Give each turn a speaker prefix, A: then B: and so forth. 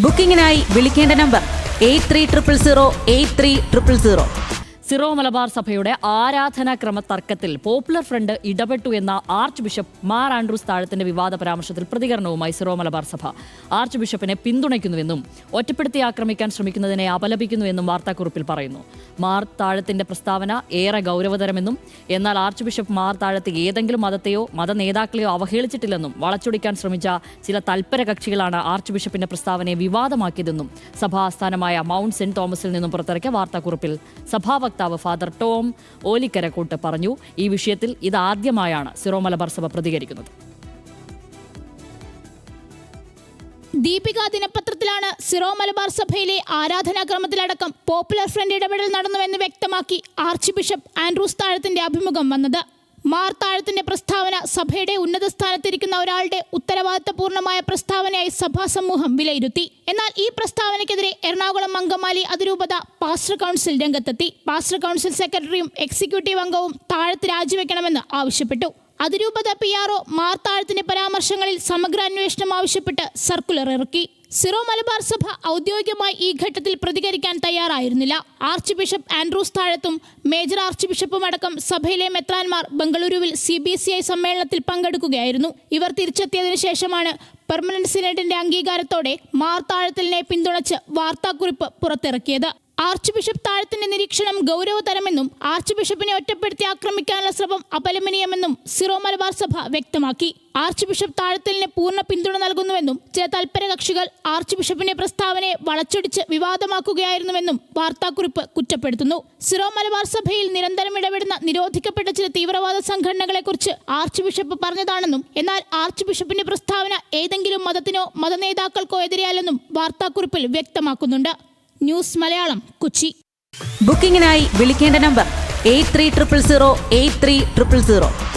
A: ബുക്കിംഗിനായി വിളിക്കേണ്ട number 8300083000.
B: Syro Malabar സഭയുടെ ആരാധനാക്രമ തർക്കത്തിൽ പോപ്പുലർ ഫ്രണ്ട് ഇടപെട്ടു എന്ന ആർച്ച് ബിഷപ്പ് മാർ ആൻഡ്രൂസ് താഴത്തിന്റെ വിവാദ പരാമർശത്തിൽ പ്രതികരണവുമായി സിറോ മലബാർ സഭ ആർച്ച് ബിഷപ്പിനെ പിന്തുണയ്ക്കുന്നുവെന്നും ഒറ്റപ്പെടുത്തി ആക്രമിക്കാൻ ശ്രമിക്കുന്നതിനെ അപലപിക്കുന്നുവെന്നും വാർത്താക്കുറിപ്പിൽ പറയുന്നു. മാർ താഴത്തിന്റെ പ്രസ്താവന ഏറെ ഗൗരവതരമെന്നും എന്നാൽ ആർച്ച് ബിഷപ്പ് മാർ താഴത്ത് ഏതെങ്കിലും മതത്തെയോ മതനേതാക്കളെയോ അവഹേളിച്ചിട്ടില്ലെന്നും വളച്ചൊടിക്കാൻ ശ്രമിച്ച ചില തൽപര കക്ഷികളാണ് ആർച്ച് ബിഷപ്പിന്റെ പ്രസ്താവനയെ വിവാദമാക്കിയതെന്നും സഭാ ആസ്ഥാനമായ മൗണ്ട് സെന്റ് തോമസിൽ നിന്നും പുറത്തിറക്കിയ വാർത്താക്കുറിപ്പിൽ സഭാ ഫാദർ ടോം ഓലിക്കരക്കോട്ട് പറഞ്ഞു. ഈ വിഷയത്തിൽ ഇതാദ്യമായാണ് സിറോ മലബാർ സഭ പ്രതികരിക്കുന്നത്.
C: ദീപിക ദിനപത്രത്തിലാണ് സിറോ മലബാർ സഭയിലെ ആരാധനാക്രമത്തിലടക്കം പോപ്പുലർ ഫ്രണ്ട് ഇടപെടൽ നടന്നുവെന്ന് വ്യക്തമാക്കി ആർച്ച് ബിഷപ്പ് ആൻഡ്രൂസ് താഴത്തിന്റെ അഭിമുഖം വന്നത്. മാർ താഴത്തിന്റെ പ്രസ്താവന സഭയുടെ ഉന്നത സ്ഥാനത്തിരിക്കുന്ന ഒരാളുടെ ഉത്തരവാദിത്തപൂർണമായ പ്രസ്താവനയായി സഭാ സമൂഹം വിലയിരുത്തി. എന്നാൽ ഈ പ്രസ്താവനയ്ക്കെതിരെ എറണാകുളം അങ്കമാലി അതിരൂപത പാസ്റ്റർ കൗൺസിൽ രംഗത്തെത്തി. പാസ്റ്റർ കൗൺസിൽ സെക്രട്ടറിയും എക്സിക്യൂട്ടീവ് അംഗവും താഴത്ത് രാജിവെക്കണമെന്ന് ആവശ്യപ്പെട്ടു. അതിരൂപത PRO മാർ താഴത്തിന്റെ പരാമർശങ്ങളിൽ സമഗ്ര അന്വേഷണം ആവശ്യപ്പെട്ട് സർക്കുലർ ഇറക്കി. സിറോ മലബാർ സഭ ഔദ്യോഗികമായി ഈ ഘട്ടത്തിൽ പ്രതികരിക്കാൻ തയ്യാറായിരുന്നില്ല. ആർച്ച് ബിഷപ്പ് ആൻഡ്രൂസ് താഴത്തും മേജർ ആർച്ച് ബിഷപ്പും അടക്കം സഭയിലെ മെത്രാൻമാർ ബംഗളൂരുവിൽ CBCI സമ്മേളനത്തിൽ പങ്കെടുക്കുകയായിരുന്നു. ഇവർ തിരിച്ചെത്തിയതിനു ശേഷമാണ് പെർമനന്റ് സിനഡിന്റെ അംഗീകാരത്തോടെ മാർ താഴത്തിലിനെ പിന്തുണച്ച് വാർത്താക്കുറിപ്പ് പുറത്തിറക്കിയത്. ആർച്ച് ബിഷപ്പ് താഴത്തിന്റെ നിരീക്ഷണം ഗൗരവതരമെന്നും ആർച്ച് ബിഷപ്പിനെ ഒറ്റപ്പെടുത്തി ആക്രമിക്കാനുള്ള ശ്രമം അപലപനീയമെന്നും സിറോ മലബാർ സഭ വ്യക്തമാക്കി. ആർച്ച് ബിഷപ്പ് താഴത്തിലിന് പൂർണ്ണ പിന്തുണ നൽകുന്നുവെന്നും ചില തൽപര കക്ഷികൾ ആർച്ച് ബിഷപ്പിന്റെ പ്രസ്താവനയെ വളച്ചൊടിച്ച് വിവാദമാക്കുകയായിരുന്നുവെന്നും വാർത്താക്കുറിപ്പ് കുറ്റപ്പെടുത്തുന്നു. സിറോ മലബാർ സഭയിൽ നിരന്തരം ഇടപെടുന്ന നിരോധിക്കപ്പെട്ട ചില തീവ്രവാദ സംഘടനകളെക്കുറിച്ച് ആർച്ച് ബിഷപ്പ് പറഞ്ഞതാണെന്നും എന്നാൽ ആർച്ച് ബിഷപ്പിന്റെ പ്രസ്താവന ഏതെങ്കിലും മതത്തിനോ മതനേതാക്കൾക്കോ എതിരെയല്ലെന്നും വാർത്താക്കുറിപ്പിൽ വ്യക്തമാക്കുന്നുണ്ട്. ന്യൂസ് മലയാളം, കൊച്ചി.
A: ബുക്കിംഗിനായി വിളിക്കേണ്ട നമ്പർ 8300083000.